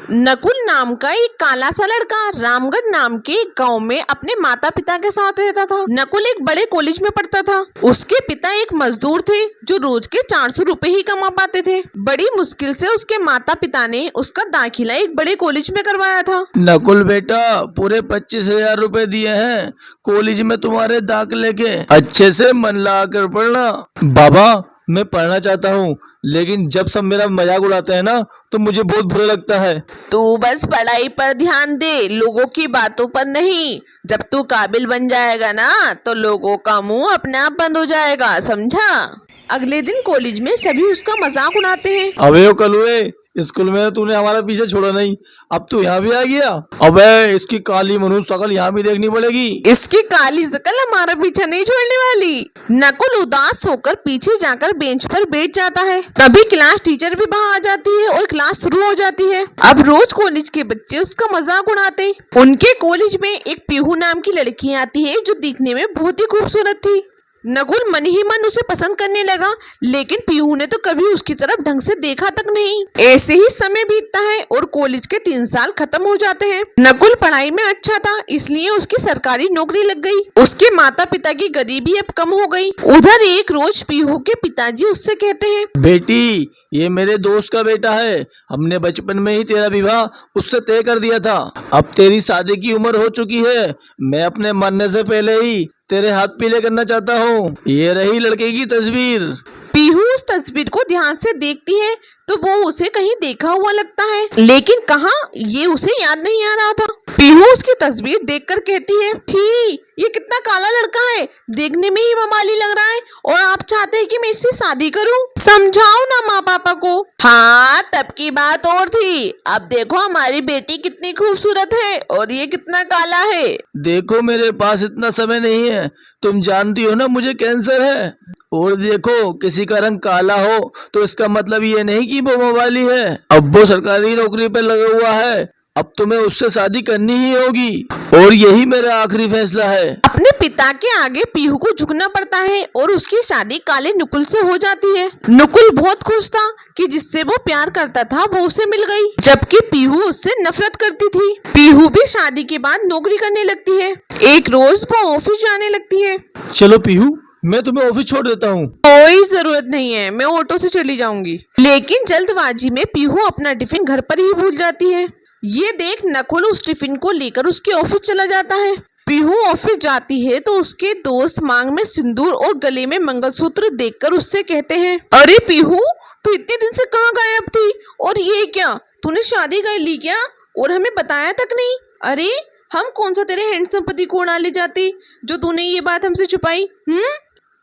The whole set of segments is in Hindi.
नकुल नाम का एक काला सा लड़का रामगढ़ नाम के एक गांव में अपने माता पिता के साथ रहता था। नकुल एक बड़े कॉलेज में पढ़ता था। उसके पिता एक मजदूर थे जो रोज के 400 रुपए ही कमा पाते थे। बड़ी मुश्किल से उसके माता पिता ने उसका दाखिला एक बड़े कॉलेज में करवाया था। नकुल बेटा, पूरे 25,000 रुपए दिए हैं कॉलेज में तुम्हारे दाखिले के। अच्छे से मन लगा कर पढ़ना। बाबा, मैं पढ़ना चाहता हूँ, लेकिन जब सब मेरा मजाक उड़ाते हैं ना तो मुझे बहुत बुरा लगता है। तू बस पढ़ाई पर ध्यान दे, लोगों की बातों पर नहीं। जब तू काबिल बन जाएगा ना तो लोगों का मुंह अपने आप बंद हो जाएगा, समझा। अगले दिन कॉलेज में सभी उसका मजाक उड़ाते हैं। अबे ओ कलुए, स्कूल में तूने हमारा पीछे छोड़ा नहीं, अब तू यहाँ भी आ गया। अबे इसकी काली मनुष्य शकल यहाँ भी देखनी पड़ेगी। इसकी काली शकल हमारा पीछा नहीं छोड़ने वाली। नकुल उदास होकर पीछे जाकर बेंच पर बैठ जाता है। तभी क्लास टीचर भी वहाँ आ जाती है और क्लास शुरू हो जाती है। अब रोज कॉलेज के बच्चे उसका मजाक उड़ाते। उनके कॉलेज में एक पीहू नाम की लड़की आती है जो दिखने में बहुत ही खूबसूरत थी। नकुल मन ही मन उसे पसंद करने लगा, लेकिन पीहू ने तो कभी उसकी तरफ ढंग से देखा तक नहीं। ऐसे ही समय बीतता है और कॉलेज के 3 साल खत्म हो जाते हैं। नकुल पढ़ाई में अच्छा था, इसलिए उसकी सरकारी नौकरी लग गई। उसके माता पिता की गरीबी अब कम हो गई। उधर एक रोज पीहू के पिताजी उससे कहते हैं, बेटी, ये मेरे दोस्त का बेटा है। हमने बचपन में ही तेरा विवाह उससे तय कर दिया था। अब तेरी शादी की उम्र हो चुकी है। मैं अपने मरने से पहले ही तेरे हाथ पीले करना चाहता हूँ। ये रही लड़के की तस्वीर। पीहू उस तस्वीर को ध्यान से देखती है तो वो उसे कहीं देखा हुआ लगता है, लेकिन कहाँ ये उसे याद नहीं आ रहा था। पीहू उसकी तस्वीर देखकर कहती है, ठीक, ये कितना काला लड़का है, देखने में ही ममाली लग रहा है और आप चाहते हैं कि मैं इससे शादी करूं? समझाओ ना माँ पापा को। हाँ, तब की बात और थी, अब देखो हमारी बेटी कितनी खूबसूरत है और ये कितना काला है। देखो, मेरे पास इतना समय नहीं है, तुम जानती हो ना मुझे कैंसर है। और देखो, किसी का रंग काला हो तो इसका मतलब ये नहीं कि वो मवाली है। अब वो सरकारी नौकरी पे लगा हुआ है, अब तुम्हें उससे शादी करनी ही होगी और यही मेरा आखिरी फैसला है। अपने पिता के आगे पीहू को झुकना पड़ता है और उसकी शादी काले नकुल से हो जाती है। नकुल बहुत खुश था कि जिससे वो प्यार करता था वो उसे मिल गई, जबकि पीहू उससे नफरत करती थी। पीहू भी शादी के बाद नौकरी करने लगती है। एक रोज वो ऑफिस जाने लगती है। चलो पीहू, मैं तुम्हें ऑफिस छोड़ देता हूँ। कोई जरूरत नहीं है, मैं ऑटो से चली जाऊंगी। लेकिन जल्दबाजी में पीहू अपना टिफिन घर पर ही भूल जाती है। ये देख नकुल उस टिफिन को लेकर उसके ऑफिस चला जाता है। पीहू ऑफिस जाती है तो उसके दोस्त मांग में सिंदूर और गले में मंगलसूत्र देखकर उससे कहते हैं, अरे पीहू, तू इतने दिन से कहाँ गायब थी? और ये क्या, तूने शादी कर ली क्या और हमें बताया तक नहीं? अरे हम कौन सा तेरे हैंडसम पति को उड़ा ले जाते जो तूने ये बात हमसे छुपाई?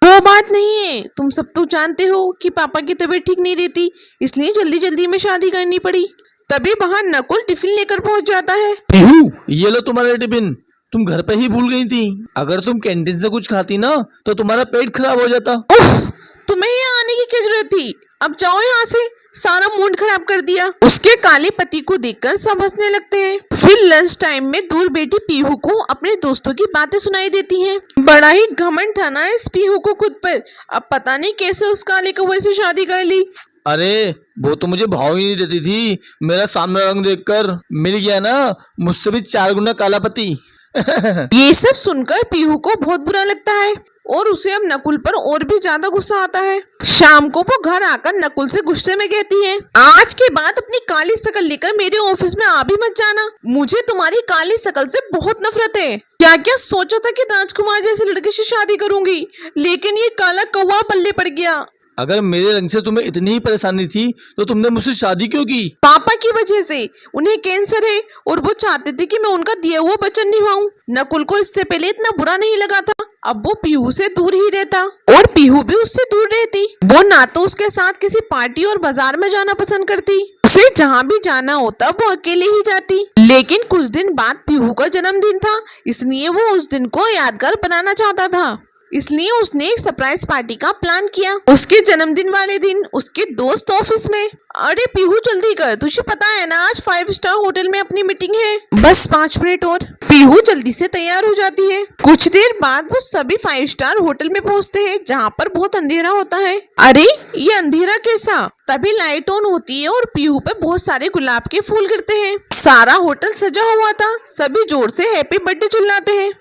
वो बात नहीं है, तुम सब तो जानते हो कि पापा की तबीयत ठीक नहीं रहती, इसलिए जल्दी जल्दी में शादी करनी पड़ी। तभी वहाँ नकुल टिफिन लेकर पहुँच जाता है। पीहू, ये लो तुम्हारा टिफिन, तुम घर पे ही भूल गई थी। अगर तुम कैंटीन से कुछ खाती ना तो तुम्हारा पेट खराब हो जाता। उफ, तुम्हें यहाँ आने की क्या जरूरत थी? अब जाओ यहाँ से, सारा मूड खराब कर दिया। उसके काले पति को देखकर सब हंसने लगते हैं। फिर लंच टाइम में दूर बैठी पीहू को अपने दोस्तों की बातें सुनाई देती हैं। बड़ा ही घमंड था ना इस पीहू को खुद पर। अब पता नहीं कैसे उस काले कौवे से शादी कर ली। अरे वो तो मुझे भाव ही नहीं देती थी, मेरा सामने रंग देखकर मिल गया ना मुझसे भी 4 गुना काला पति। ये सब सुनकर पीहू को बहुत बुरा लगता है और उसे अब नकुल पर और भी ज्यादा गुस्सा आता है। शाम को वो घर आकर नकुल से गुस्से में कहती है, आज के बाद अपनी काली शकल लेकर मेरे ऑफिस में आ भी मत जाना। मुझे तुम्हारी काली शकल से बहुत नफरत है। क्या क्या सोचा था कि राजकुमार जैसे लड़के से शादी करूंगी, लेकिन ये काला कौवा पल्ले पड़ गया। अगर मेरे रंग से तुम्हें इतनी ही परेशानी थी तो तुमने मुझसे शादी क्यों की? पापा की वजह से। उन्हें कैंसर है और वो चाहते थे कि मैं उनका दिया हुआ वचन निभाऊं। नकुल को इससे पहले इतना बुरा नहीं लगा था। अब वो पीहू से दूर ही रहता और पीहू भी उससे दूर रहती। वो ना तो उसके साथ किसी पार्टी और बाजार में जाना पसंद करती, उसे जहाँ भी जाना होता वो अकेले ही जाती। लेकिन कुछ दिन बाद पीहू का जन्मदिन था, इसलिए वो उस दिन को यादगार बनाना चाहता था। इसलिए उसने एक सरप्राइज पार्टी का प्लान किया उसके जन्मदिन वाले दिन उसके दोस्त ऑफिस में। अरे पीहू जल्दी कर, तुझे पता है ना आज 5 स्टार होटल में अपनी मीटिंग है, बस 5 मिनट और। पीहू जल्दी से तैयार हो जाती है। कुछ देर बाद वो सभी 5 स्टार होटल में पहुंचते हैं जहाँ पर बहुत अंधेरा होता है। अरे ये अंधेरा कैसा? तभी लाइट ऑन होती है और पीहू पे बहुत सारे गुलाब के फूल गिरते हैं। सारा होटल सजा हुआ था, सभी जोर से हैप्पी बर्थडे चिल्लाते हैं।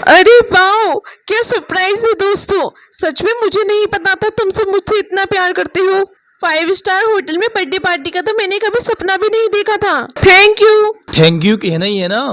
अरे वाओ, क्या सरप्राइज है दोस्तों, सच में मुझे नहीं पता था तुम सब मुझसे इतना प्यार करते हो। 5 स्टार होटल में बर्थडे पार्टी का तो मैंने कभी सपना भी नहीं देखा था। थैंक यू कहना ही है ना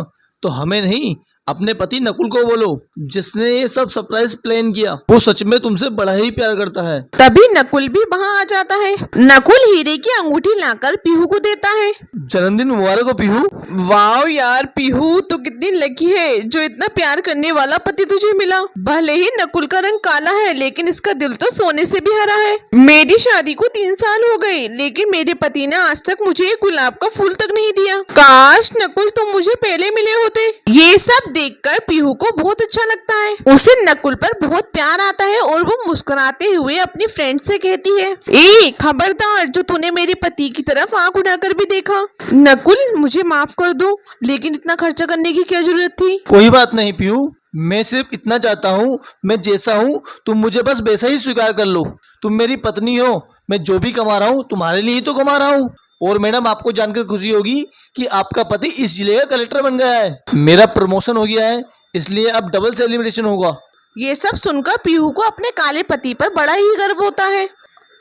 तो हमें नहीं, अपने पति नकुल को बोलो जिसने ये सब सरप्राइज प्लान किया। वो सच में तुमसे बड़ा ही प्यार करता है। तभी नकुल भी वहाँ आ जाता है। नकुल हीरे की अंगूठी लाकर पीहू को देता है। जन्मदिन मुबारक हो पीहू। वाओ यार पीहू, तो कितनी लकी है जो इतना प्यार करने वाला पति तुझे मिला। भले ही नकुल का रंग काला है लेकिन इसका दिल तो सोने से भी हरा है। मेरी शादी को 3 साल हो गए लेकिन मेरे पति ने आज तक मुझे एक गुलाब का फूल तक नहीं दिया। काश नकुल तुम मुझे पहले मिले होते। ये सब देखकर पीहू को बहुत अच्छा लगता है। उसे नकुल पर बहुत प्यार आता है और वो मुस्कुराते हुए अपनी फ्रेंड से कहती है, ए खबरदार जो तूने मेरे पति की तरफ आंख उठाकर भी देखा। नकुल मुझे माफ कर दो लेकिन इतना खर्चा करने की क्या जरूरत थी। कोई बात नहीं पीहू, मैं सिर्फ इतना चाहता हूँ मैं जैसा हूँ तुम मुझे बस वैसा ही स्वीकार कर लो। तुम मेरी पत्नी हो, मैं जो भी कमा रहा हूँ तुम्हारे लिए ही तो कमा रहा हूँ। और मैडम आपको जानकर खुशी होगी कि आपका पति इस जिले का कलेक्टर बन गया है। मेरा प्रमोशन हो गया है इसलिए अब डबल सेलिब्रेशन होगा। ये सब सुनकर पीहू को अपने काले पति पर बड़ा ही गर्व होता है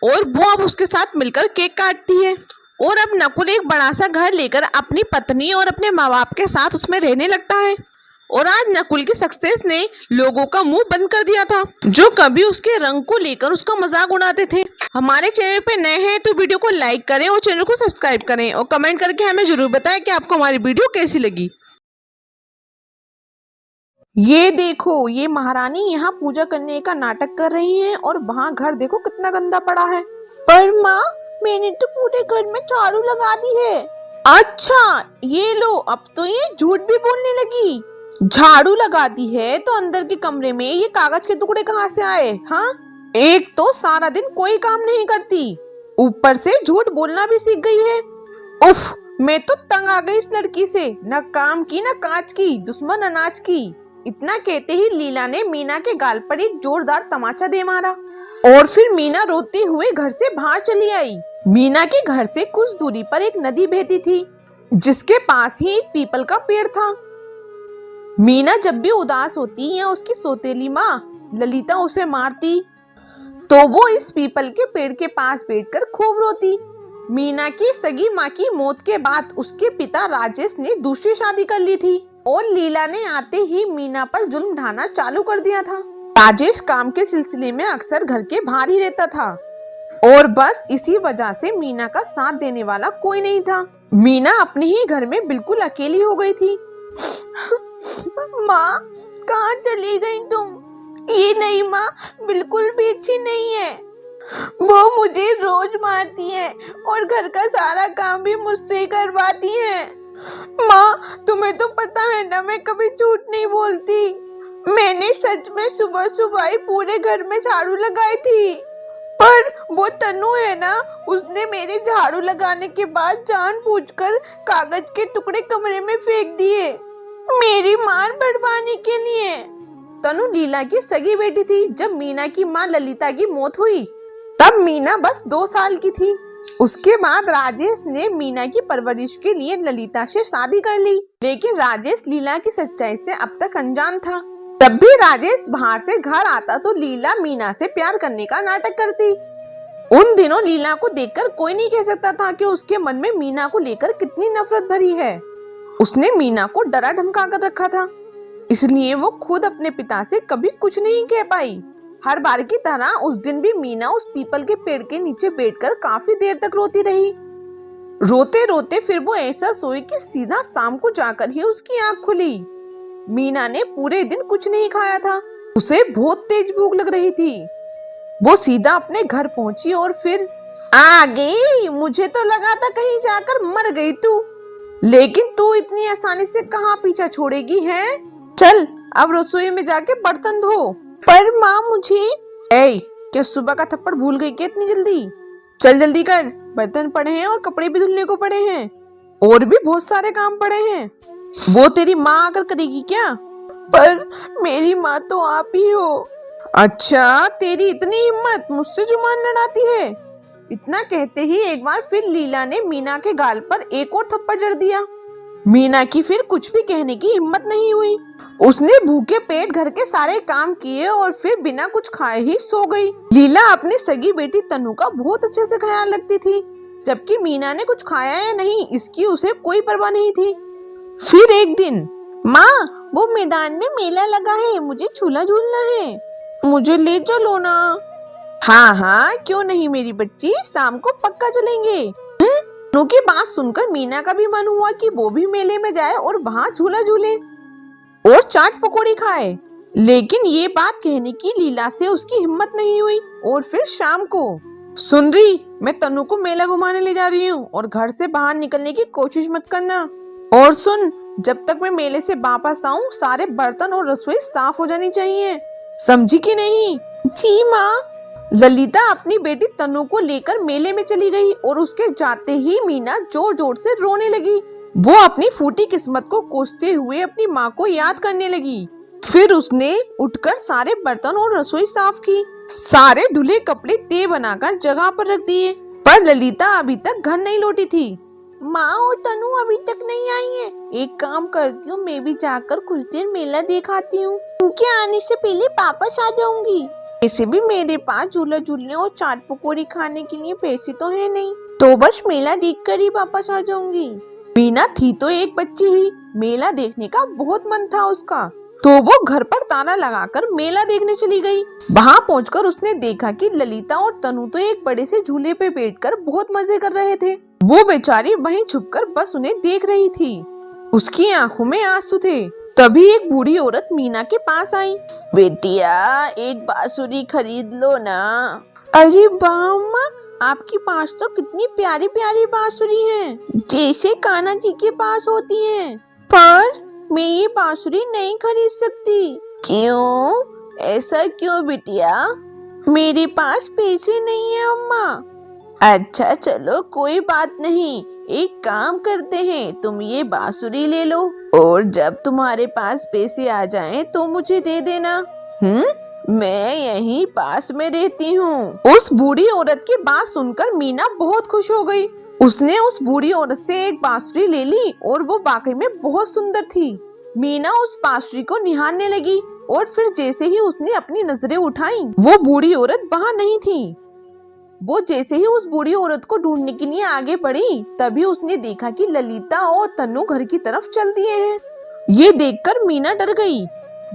और वो अब उसके साथ मिलकर केक काटती है। और अब नकुल एक बड़ा सा घर लेकर अपनी पत्नी और अपने माँ बाप के साथ उसमें रहने लगता है। और आज नकुल की सक्सेस ने लोगों का मुंह बंद कर दिया था जो कभी उसके रंग को लेकर उसका मजाक उड़ाते थे। हमारे चैनल पे नए हैं तो वीडियो को लाइक करें और चैनल को सब्सक्राइब करें और कमेंट करके हमें जरूर बताएं कि आपको हमारी वीडियो कैसी लगी। ये देखो, ये महारानी यहाँ पूजा करने का नाटक कर रही है और वहाँ घर देखो कितना गंदा पड़ा है। पर माँ मैंने तो पूरे घर में झाड़ू लगा दी है। अच्छा ये लो, अब तो ये झूठ भी बोलने लगी। झाड़ू लगा दी है तो अंदर के कमरे में ये कागज के टुकड़े कहाँ से आए? हाँ, एक तो सारा दिन कोई काम नहीं करती, ऊपर से झूठ बोलना भी सीख गई है। उफ, मैं तो तंग आ गई इस लड़की से, न काम की न काज की, दुश्मन अनाज की। इतना कहते ही लीला ने मीना के गाल पर एक जोरदार तमाचा दे मारा और फिर मीना रोते हुए घर से बाहर चली आई। मीना के घर से कुछ दूरी पर एक नदी बहती थी जिसके पास ही एक पीपल का पेड़ था। मीना जब भी उदास होती या उसकी सौतेली माँ ललिता उसे मारती तो वो इस पीपल के पेड़ के पास बैठकर खूब रोती। मीना की सगी माँ की मौत के बाद उसके पिता राजेश ने दूसरी शादी कर ली थी और लीला ने आते ही मीना पर जुल्म ढाना चालू कर दिया था। राजेश काम के सिलसिले में अक्सर घर के बाहर ही रहता था और बस इसी वजह से मीना का साथ देने वाला कोई नहीं था। मीना अपने ही घर में बिल्कुल अकेली हो गई थी। माँ कहाँ चली गई तुम? ये नहीं माँ, बिल्कुल भी अच्छी नहीं है। वो मुझे रोज मारती है और घर का सारा काम भी मुझसे करवाती है। माँ तुम्हें तो पता है ना मैं कभी झूठ नहीं बोलती। मैंने सच में सुबह सुबह ही पूरे घर में झाड़ू लगाई थी, पर वो तनु है ना, उसने मेरे झाड़ू लगाने के बाद जानबूझकर कागज के टुकड़े कमरे में फेंक दिए मेरी मार बढ़वाने के लिए। तनु लीला की सगी बेटी थी। जब मीना की माँ ललिता की मौत हुई तब मीना बस 2 साल की थी। उसके बाद राजेश ने मीना की परवरिश के लिए ललिता से शादी कर ली, लेकिन राजेश लीला की सच्चाई से अब तक अनजान था। तब भी राजेश बाहर से घर आता तो लीला मीना से प्यार करने का नाटक करती। उन दिनों लीला को देखकर कोई नहीं कह सकता था कि उसके मन में मीना को लेकर कितनी नफरत भरी है। उसने मीना को डरा धमका कर रखा था, इसलिए वो खुद अपने पिता से कभी कुछ नहीं कह पाई। हर बार की तरह उस दिन भी मीना उस पीपल के पेड़ के नीचे बैठकर काफी देर तक रोती रही। रोते रोते फिर वो ऐसा सोई कि सीधा शाम को जाकर ही उसकी आंख खुली। मीना ने पूरे दिन कुछ नहीं खाया था, उसे बहुत तेज भूख लग रही थी। वो सीधा अपने घर पहुंची और फिर आ गई। मुझे तो लगा था कहीं जाकर मर गई तू, लेकिन तू इतनी आसानी से कहाँ पीछा छोड़ेगी है? चल अब रसोई में जाके बर्तन धो। पर माँ मुझे। क्या सुबह का थप्पड़ भूल गई क्या इतनी जल्दी? चल जल्दी कर, बर्तन पड़े हैं और कपड़े भी धुलने को पड़े हैं और भी बहुत सारे काम पड़े हैं। वो तेरी माँ आकर करेगी क्या? पर मेरी माँ तो आप ही हो। अच्छा, तेरी इतनी हिम्मत, मुझसे जुबान लड़ाती है। इतना कहते ही एक बार फिर लीला ने मीना के गाल पर एक और थप्पड़ जड़ दिया। मीना की फिर कुछ भी कहने की हिम्मत नहीं हुई। उसने भूखे पेट घर के सारे काम किए और फिर बिना कुछ खाए ही सो गई। लीला अपनी सगी बेटी तनु का बहुत अच्छे से ख्याल रखती थी, जबकि मीना ने कुछ खाया या नहीं इसकी उसे कोई परवाह नहीं थी। फिर एक दिन, माँ वो मैदान में मेला लगा है, मुझे झूला झूलना है, मुझे ले चलो ना। हाँ हाँ क्यों नहीं मेरी बच्ची, शाम को पक्का चलेंगे। तनु की बात सुनकर मीना का भी मन हुआ कि वो भी मेले में जाए और वहाँ झूला झूले और चाट पकौड़ी खाए। लेकिन ये बात कहने की लीला से उसकी हिम्मत नहीं हुई। और फिर शाम को, सुन रही, मैं तनु को मेला घुमाने ले जा रही हूँ और घर से बाहर निकलने की कोशिश मत करना। और सुन, जब तक मैं मेले से वापस आऊँ सारे बर्तन और रसोई साफ हो जानी चाहिए, समझी कि नहीं? जी माँ। ललिता अपनी बेटी तनु को लेकर मेले में चली गई और उसके जाते ही मीना जोर जोर से रोने लगी। वो अपनी फूटी किस्मत को कोसते हुए अपनी माँ को याद करने लगी। फिर उसने उठकर सारे बर्तन और रसोई साफ की, सारे धुले कपड़े तय बनाकर जगह पर रख दिए। पर ललिता अभी तक घर नहीं लौटी थी। माँ और तनु अभी तक नहीं आई है। एक काम करती हूँ, मैं भी जाकर कुछ देर मेला देखाती हूँ, उनके आने से पहले वापस आ जाऊंगी। ऐसे भी मेरे पास झूला झूलने और चाट पकौड़ी खाने के लिए पैसे तो है नहीं, तो बस मेला देखकर ही वापस आ जाऊंगी। मीना थी तो एक बच्ची ही, मेला देखने का बहुत मन था उसका, तो वो घर पर ताला लगाकर मेला देखने चली गई। वहाँ पहुंचकर उसने देखा कि ललिता और तनु तो एक बड़े से झूले पे बैठकर बहुत मजे कर रहे थे। वो बेचारी वहीं छुपकर बस उन्हें देख रही थी। उसकी आंखों में आंसू थे। तभी एक बूढ़ी औरत मीना के पास आई। बेटिया, एक बांसुरी खरीद लो ना। अरे वाह अम्मा, आपके पास तो कितनी प्यारी प्यारी बांसुरी है, जैसे कान्हा जी के पास होती है। पर मैं ये बांसुरी नहीं खरीद सकती। क्यों? ऐसा क्यों बिटिया? मेरे पास पैसे नहीं है अम्मा। अच्छा चलो कोई बात नहीं, एक काम करते हैं, तुम ये बांसुरी ले लो और जब तुम्हारे पास पैसे आ जाएं तो मुझे दे देना। मैं यहीं पास में रहती हूँ। उस बूढ़ी औरत की बात सुनकर मीना बहुत खुश हो गई। उसने उस बूढ़ी औरत से एक बांसुरी ले ली और वो वाकई में बहुत सुंदर थी। मीना उस बांसुरी को निहारने लगी और फिर जैसे ही उसने अपनी नजरें उठाई, वो बूढ़ी औरत वहाँ नहीं थी। वो जैसे ही उस बूढ़ी औरत को ढूंढने के लिए आगे बढ़ी, तभी उसने देखा कि ललिता और तनु घर की तरफ चल दिए हैं। ये देखकर मीना डर गई।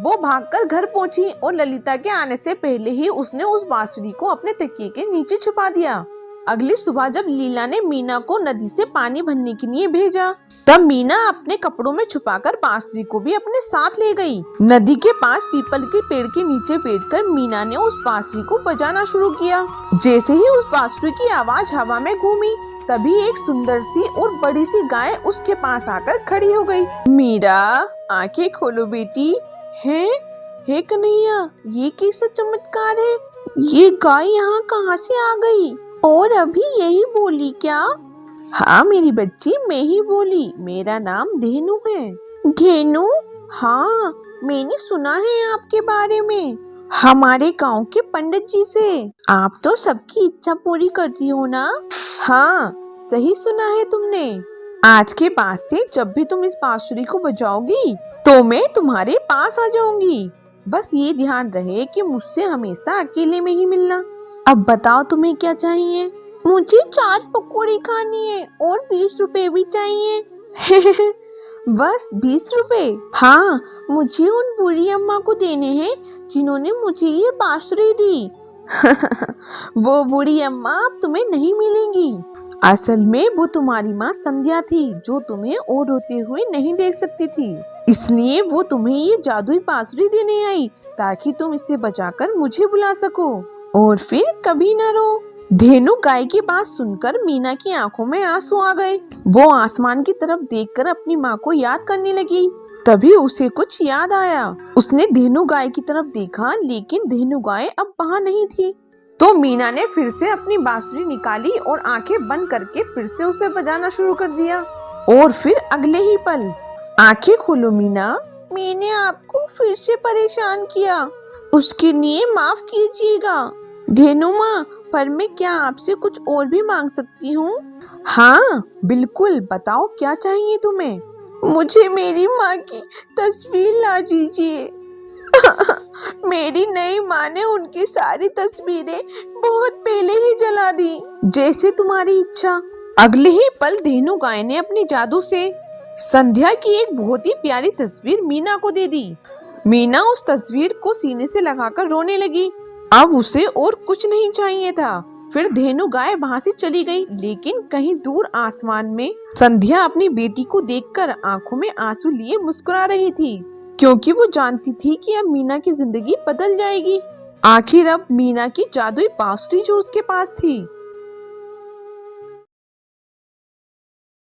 वो भागकर घर पहुंची और ललिता के आने से पहले ही उसने उस बांसुरी को अपने तकिए के नीचे छिपा दिया। अगली सुबह जब लीला ने मीना को नदी से पानी भरने के लिए भेजा, तब मीना अपने कपड़ों में छुपाकर बांसुरी को भी अपने साथ ले गई। नदी के पास पीपल के पेड़ के नीचे बैठकर मीना ने उस बांसुरी को बजाना शुरू किया। जैसे ही उस बांसुरी की आवाज हवा में घूमी, तभी एक सुंदर सी और बड़ी सी गाय उसके पास आकर खड़ी हो गई। मीरा, आंखें खोलो बेटी। है कन्हैया, ये कैसा चमत्कार है? ये गाय यहाँ कहाँ से आ गई? और अभी यही बोली क्या? हाँ मेरी बच्ची, मैं ही बोली। मेरा नाम धेनु है। धेनु? हाँ, मैंने सुना है आपके बारे में, हमारे गांव के पंडित जी से। आप तो सबकी इच्छा पूरी करती हो ना? हाँ, सही सुना है तुमने। आज के बाद से जब भी तुम इस बांसुरी को बजाओगी तो मैं तुम्हारे पास आ जाऊंगी। बस ये ध्यान रहे कि मुझसे हमेशा अकेले में ही मिलना। अब बताओ तुम्हें क्या चाहिए? मुझे चाट पकौड़ी खानी है और 20 रुपए भी चाहिए। बस 20 रुपए? हाँ, मुझे उन बूढ़ी अम्मा को देने हैं जिन्होंने मुझे ये बांसुरी दी। वो बूढ़ी अम्मा अब तुम्हें नहीं मिलेंगी। असल में वो तुम्हारी माँ संध्या थी, जो तुम्हें और रोते हुए नहीं देख सकती थी, इसलिए वो तुम्हें ये जादुई बांसुरी देने आई ताकि तुम इसे बचाकर मुझे बुला सको और फिर कभी न रो। धेनु गाय की बात सुनकर मीना की आंखों में आंसू आ गए। वो आसमान की तरफ देखकर अपनी माँ को याद करने लगी। तभी उसे कुछ याद आया। उसने धेनु गाय की तरफ देखा, लेकिन धेनु गाय अब वहाँ नहीं थी। तो मीना ने फिर से अपनी बांसुरी निकाली और आंखें बंद करके फिर से उसे बजाना शुरू कर दिया। और फिर अगले ही पल, आंखें खोलो मीना, मैंने आपको फिर से परेशान किया, उसके लिए माफ कीजिएगा। धेनु माँ, पर मैं क्या आपसे कुछ और भी मांग सकती हूँ? हाँ बिल्कुल, बताओ क्या चाहिए तुम्हें? मुझे मेरी माँ की तस्वीर ला दीजिए। मेरी नई माँ ने उनकी सारी तस्वीरें बहुत पहले ही जला दी। जैसे तुम्हारी इच्छा। अगले ही पल धेनु गाय ने अपनी जादू से संध्या की एक बहुत ही प्यारी तस्वीर मीना को दे दी। मीना उस तस्वीर को सीने से लगाकर रोने लगी। अब उसे और कुछ नहीं चाहिए था। फिर धेनु गाय वहाँ से चली गई, लेकिन कहीं दूर आसमान में संध्या अपनी बेटी को देखकर आंखों में आंसू लिए मुस्कुरा रही थी, क्योंकि वो जानती थी कि अब मीना की जिंदगी बदल जाएगी। आखिर अब मीना की जादुई बांसुरी जो उसके पास थी